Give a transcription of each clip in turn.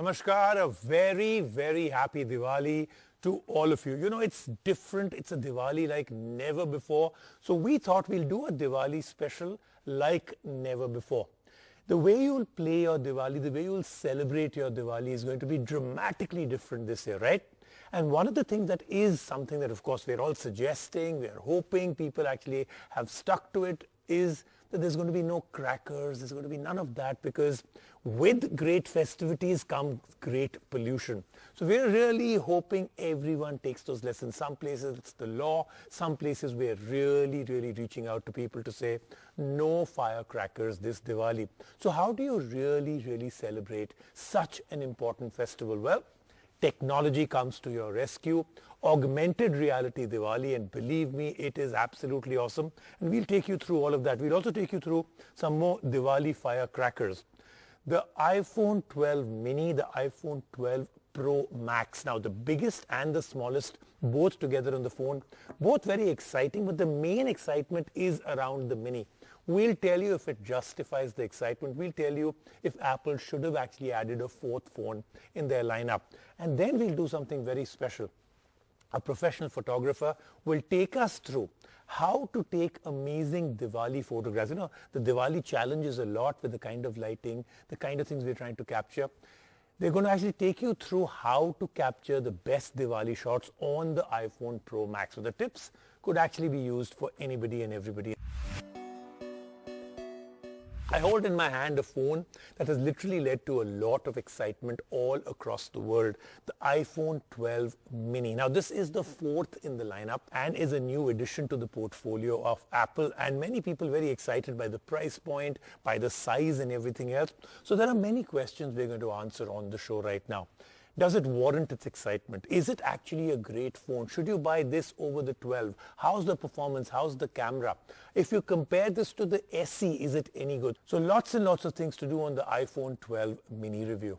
Namaskar, a very, very happy Diwali to all of you. You know, it's different. It's a Diwali like never before. So we thought we'll do a Diwali special like never before. The way you'll play your Diwali, the way you'll celebrate your Diwali is going to be dramatically different this year, right? And one of the things that is something that, of course, we're all suggesting, we're hoping people actually have stuck to it, is that there's going to be no crackers, there's going to be none of that, because with great festivities comes great pollution. So we're really hoping everyone takes those lessons. Some places it's the law, some places we're really reaching out to people to say no firecrackers this Diwali. So how do you really celebrate such an important festival? Well, technology comes to your rescue, augmented reality Diwali, and believe me, it is absolutely awesome. And we'll take you through all of that. We'll also take you through some more Diwali firecrackers. The iPhone 12 mini, the iPhone 12 Pro Max. Now the biggest and the smallest both together on the phone, both very exciting, but the main excitement is around the mini. We'll tell you if it justifies the excitement. We'll tell you if Apple should have actually added a fourth phone in their lineup. And then we'll do something very special. A professional photographer will take us through how to take amazing Diwali photographs. You know, the Diwali challenges a lot with the kind of lighting, the kind of things we're trying to capture. They're going to actually take you through how to capture the best Diwali shots on the iPhone Pro Max. So the tips could actually be used for anybody and everybody. I hold in my hand a phone that has literally led to a lot of excitement all across the world, the iPhone 12 mini. Now this is the fourth in the lineup and is a new addition to the portfolio of Apple, and many people very excited by the price point, by the size and everything else. So there are many questions we're going to answer on the show right now. Does it warrant its excitement? Is it actually a great phone? Should you buy this over the 12? How's the performance? How's the camera? If you compare this to the SE, is it any good? So lots and lots of things to do on the iPhone 12 mini review.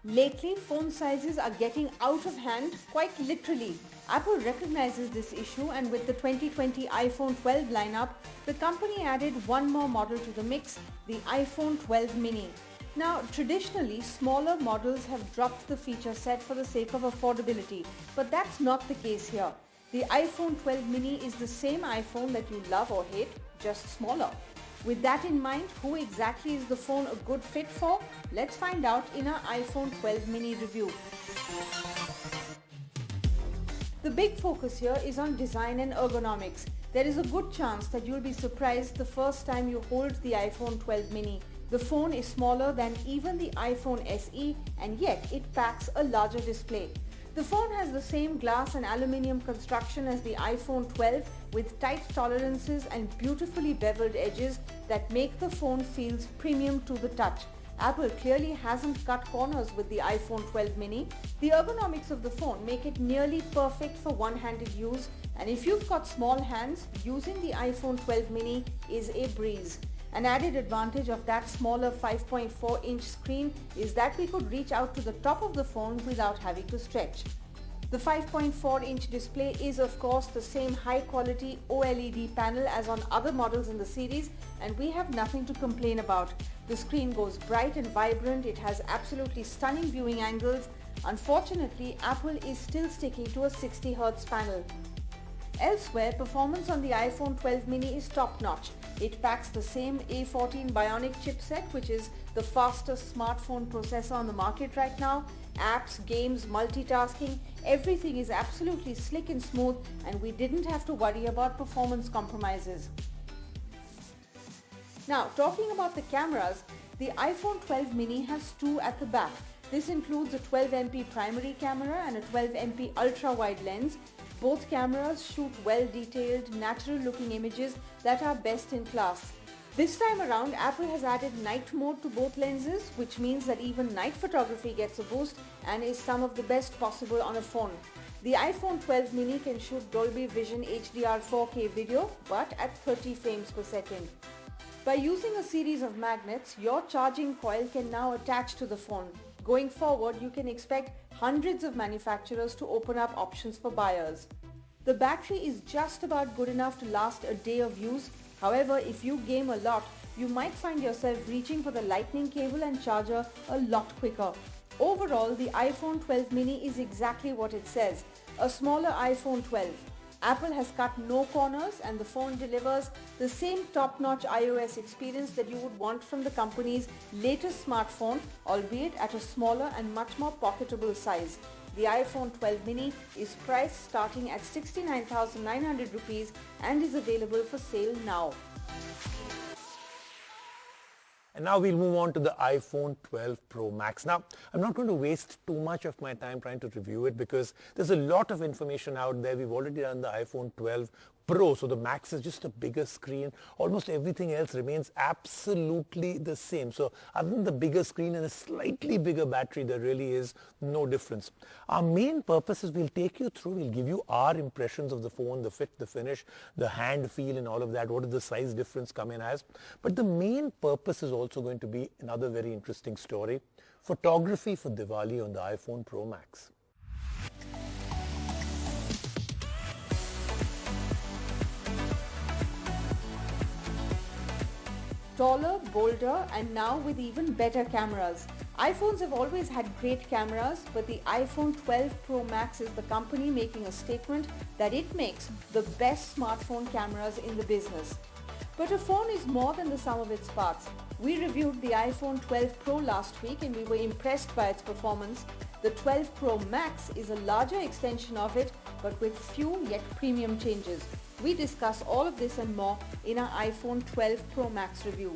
Lately, phone sizes are getting out of hand, quite literally. Apple recognizes this issue, and with the 2020 iPhone 12 lineup, the company added one more model to the mix, the iPhone 12 mini. Now, traditionally, smaller models have dropped the feature set for the sake of affordability, but that's not the case here. The iPhone 12 mini is the same iPhone that you love or hate, just smaller. With that in mind, who exactly is the phone a good fit for? Let's find out in our iPhone 12 mini review. The big focus here is on design and ergonomics. There is a good chance that you'll be surprised the first time you hold the iPhone 12 mini. The phone is smaller than even the iPhone SE, and yet it packs a larger display. The phone has the same glass and aluminium construction as the iPhone 12 with tight tolerances and beautifully beveled edges that make the phone feel premium to the touch. Apple clearly hasn't cut corners with the iPhone 12 mini. The ergonomics of the phone make it nearly perfect for one-handed use, and if you've got small hands, using the iPhone 12 mini is a breeze. An added advantage of that smaller 5.4-inch screen is that we could reach out to the top of the phone without having to stretch. The 5.4-inch display is of course the same high-quality OLED panel as on other models in the series, and we have nothing to complain about. The screen goes bright and vibrant, it has absolutely stunning viewing angles. Unfortunately, Apple is still sticking to a 60 Hz panel. Elsewhere, performance on the iPhone 12 mini is top-notch. It packs the same A14 Bionic chipset, which is the fastest smartphone processor on the market right now. Apps, games, multitasking, everything is absolutely slick and smooth, and we didn't have to worry about performance compromises. Now, talking about the cameras, the iPhone 12 mini has two at the back. This includes a 12MP primary camera and a 12MP ultra-wide lens. Both cameras shoot well-detailed, natural-looking images that are best in class. This time around, Apple has added night mode to both lenses, which means that even night photography gets a boost and is some of the best possible on a phone. The iPhone 12 mini can shoot Dolby Vision HDR 4K video, but at 30 frames per second. By using a series of magnets, your charging coil can now attach to the phone. Going forward, you can expect hundreds of manufacturers to open up options for buyers. The battery is just about good enough to last a day of use, However, if you game a lot, you might find yourself reaching for the lightning cable and charger a lot quicker. Overall, the iPhone 12 mini is exactly what it says, a smaller iPhone 12. Apple has cut no corners and the phone delivers the same top-notch iOS experience that you would want from the company's latest smartphone, albeit at a smaller and much more pocketable size. The iPhone 12 mini is priced starting at 69,900 rupees and is available for sale now. And now we'll move on to the iPhone 12 Pro Max. Now, I'm not going to waste too much of my time trying to review it because there's a lot of information out there. We've already done the iPhone 12 Pro, so the Max is just a bigger screen. Almost everything else remains absolutely the same. So other than the bigger screen and a slightly bigger battery, there really is no difference. Our main purpose is we'll take you through, we'll give you our impressions of the phone, the fit, the finish, the hand feel and all of that. What does the size difference come in as? But the main purpose is also going to be another very interesting story. Photography for Diwali on the iPhone Pro Max. Taller, bolder, and now with even better cameras. iPhones have always had great cameras, but the iPhone 12 Pro Max is the company making a statement that it makes the best smartphone cameras in the business. But a phone is more than the sum of its parts. We reviewed the iPhone 12 Pro last week and we were impressed by its performance. The 12 Pro Max is a larger extension of it, but with few yet premium changes. We discuss all of this and more in our iPhone 12 Pro Max review.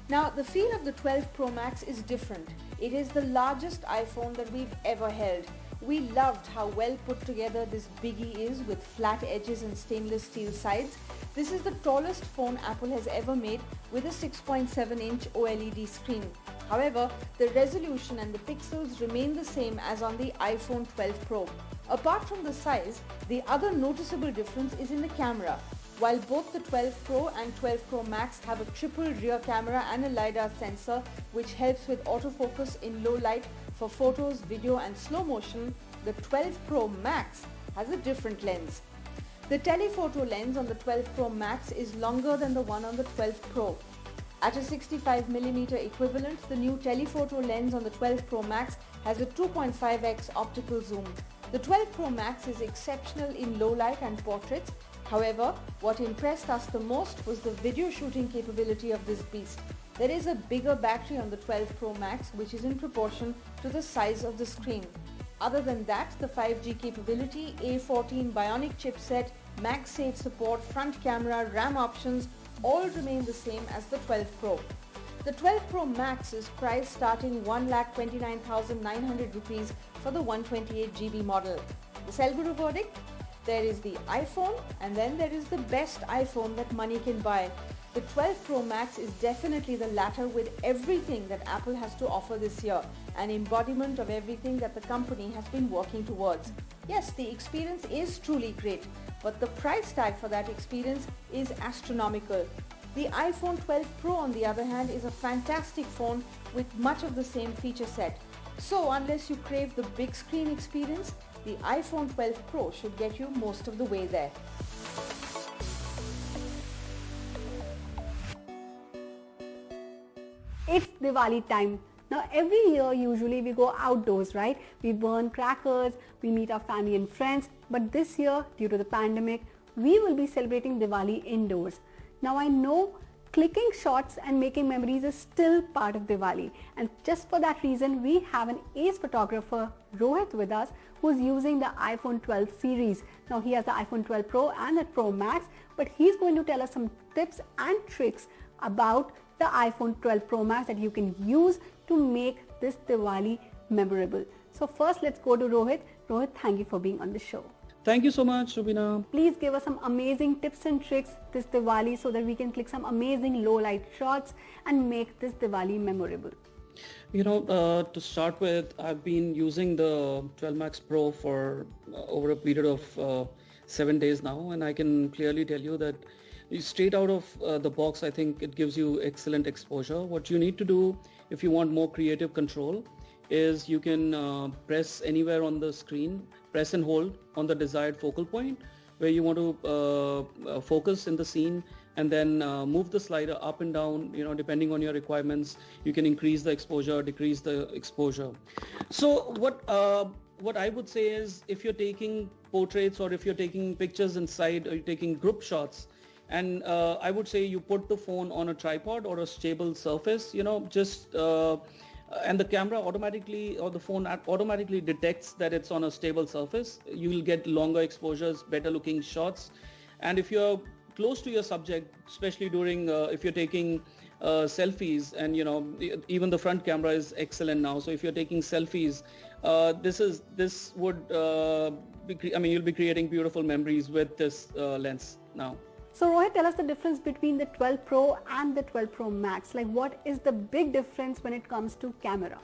Now, the feel of the 12 Pro Max is different. It is the largest iPhone that we've ever held. We loved how well put together this biggie is with flat edges and stainless steel sides. This is the tallest phone Apple has ever made with a 6.7-inch OLED screen. However, the resolution and the pixels remain the same as on the iPhone 12 Pro. Apart from the size, the other noticeable difference is in the camera. While both the 12 Pro and 12 Pro Max have a triple rear camera and a LiDAR sensor which helps with autofocus in low light for photos, video and slow motion, the 12 Pro Max has a different lens. The telephoto lens on the 12 Pro Max is longer than the one on the 12 Pro. At a 65mm equivalent, the new telephoto lens on the 12 Pro Max has a 2.5x optical zoom. The 12 Pro Max is exceptional in low light and portraits. However, what impressed us the most was the video shooting capability of this beast. There is a bigger battery on the 12 Pro Max which is in proportion to the size of the screen. Other than that, the 5G capability, A14 Bionic chipset, MagSafe support, front camera, RAM options all remain the same as the 12 Pro. The 12 Pro Max is priced starting 1,29,900 rupees for the 128GB model. The Sell Guru verdict? There is the iPhone and then there is the best iPhone that money can buy. The 12 Pro Max is definitely the latter with everything that Apple has to offer this year, an embodiment of everything that the company has been working towards. Yes, the experience is truly great, but the price tag for that experience is astronomical. The iPhone 12 Pro on the other hand is a fantastic phone with much of the same feature set. So unless you crave the big screen experience, the iPhone 12 Pro should get you most of the way there. It's Diwali time. Now every year usually we go outdoors, right? We burn crackers, we meet our family and friends, but this year due to the pandemic, we will be celebrating Diwali indoors. Now I know clicking shots and making memories is still part of Diwali, and just for that reason we have an ace photographer Rohit with us who's using the iPhone 12 series. Now he has the iPhone 12 Pro and the Pro Max, but he's going to tell us some tips and tricks about the iPhone 12 Pro Max that you can use to make this Diwali memorable. So first let's go to Rohit. Rohit, thank you for being on the show. Thank you so much, Rubina. Please give us some amazing tips and tricks this Diwali so that we can click some amazing low light shots and make this Diwali memorable. You know, to start with, I've been using the 12 Max Pro for over a period of 7 days now, and I can clearly tell you that straight out of the box, I think it gives you excellent exposure. What you need to do if you want more creative control is you can press anywhere on the screen, press and hold on the desired focal point where you want to focus in the scene and then move the slider up and down, depending on your requirements. You can increase the exposure, decrease the exposure. So what I would say is, if you're taking portraits or if you're taking pictures inside, or you're taking group shots, and I would say you put the phone on a tripod or a stable surface, and the camera automatically, or the phone automatically detects that it's on a stable surface. You will get longer exposures, better looking shots. And if you're close to your subject, especially during, if you're taking selfies, and even the front camera is excellent now. So if you're taking selfies, this would you'll be creating beautiful memories with this lens now. So Rohit, tell us the difference between the 12 Pro and the 12 Pro Max. Like, what is the big difference when it comes to camera?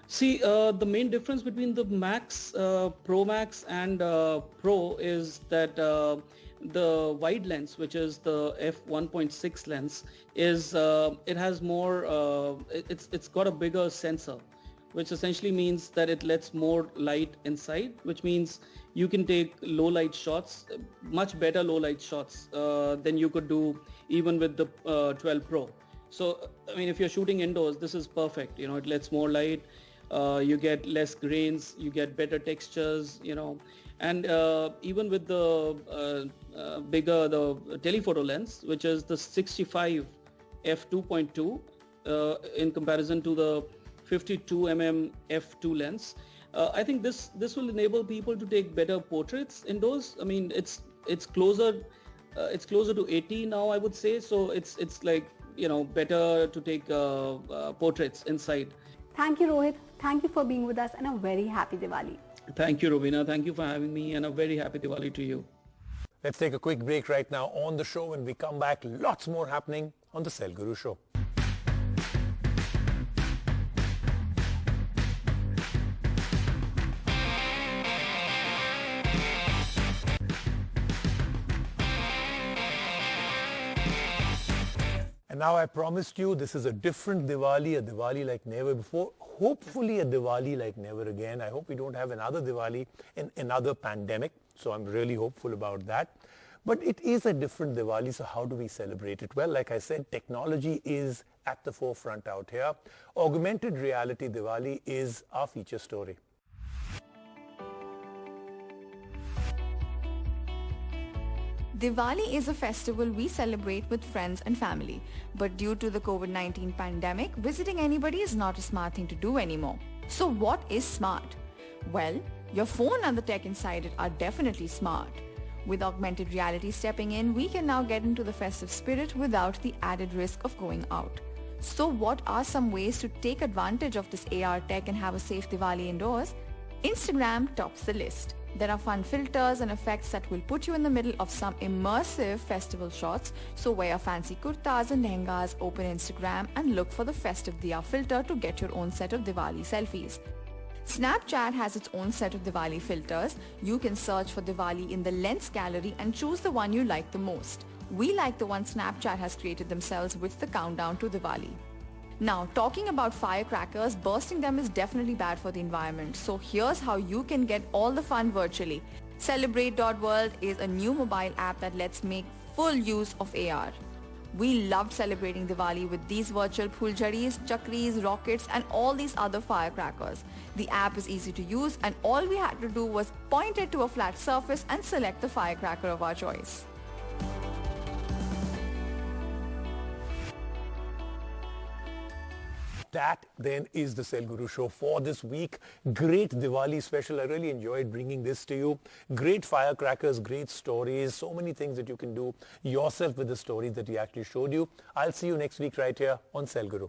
See, the main difference between the Max, Pro Max and Pro is that the wide lens, which is the f1.6 lens, is it has more. It's got a bigger sensor, which essentially means that it lets more light inside, which means you can take low light shots, much better low light shots than you could do even with the 12 Pro. So, if you're shooting indoors, this is perfect. It lets more light, you get less grains, you get better textures, and even with the the telephoto lens, which is the 65 f2.2 in comparison to the 52mm f2 lens. I think this will enable people to take better portraits indoors. It's closer to 80 now, I would say. So it's like, better to take portraits inside. Thank you, Rohit. Thank you for being with us, and a very happy Diwali. Thank you, Robina. Thank you for having me, and a very happy Diwali to you. Let's take a quick break right now on the show. When we come back, lots more happening on the Cell Guru Show. And now I promised you this is a different Diwali, a Diwali like never before, hopefully a Diwali like never again. I hope we don't have another Diwali in another pandemic, so I'm really hopeful about that. But it is a different Diwali, so how do we celebrate it? Well, like I said, technology is at the forefront out here. Augmented reality Diwali is our feature story. Diwali is a festival we celebrate with friends and family, but due to the COVID-19 pandemic, visiting anybody is not a smart thing to do anymore. So what is smart? Well, your phone and the tech inside it are definitely smart. With augmented reality stepping in, we can now get into the festive spirit without the added risk of going out. So what are some ways to take advantage of this AR tech and have a safe Diwali indoors? Instagram tops the list. There are fun filters and effects that will put you in the middle of some immersive festival shots. So wear your fancy kurtas and lehengas, open Instagram and look for the festive Diya filter to get your own set of Diwali selfies. Snapchat has its own set of Diwali filters. You can search for Diwali in the Lens gallery and choose the one you like the most. We like the one Snapchat has created themselves with the countdown to Diwali. Now, talking about firecrackers, bursting them is definitely bad for the environment. So here's how you can get all the fun virtually. Celebrate.world is a new mobile app that lets make full use of AR. We loved celebrating Diwali with these virtual phuljaris, chakris, rockets and all these other firecrackers. The app is easy to use and all we had to do was point it to a flat surface and select the firecracker of our choice. That then is the Cell Guru Show for this week. Great Diwali special. I really enjoyed bringing this to you. Great firecrackers, great stories, so many things that you can do yourself with the stories that we actually showed you. I'll see you next week right here on Cell Guru.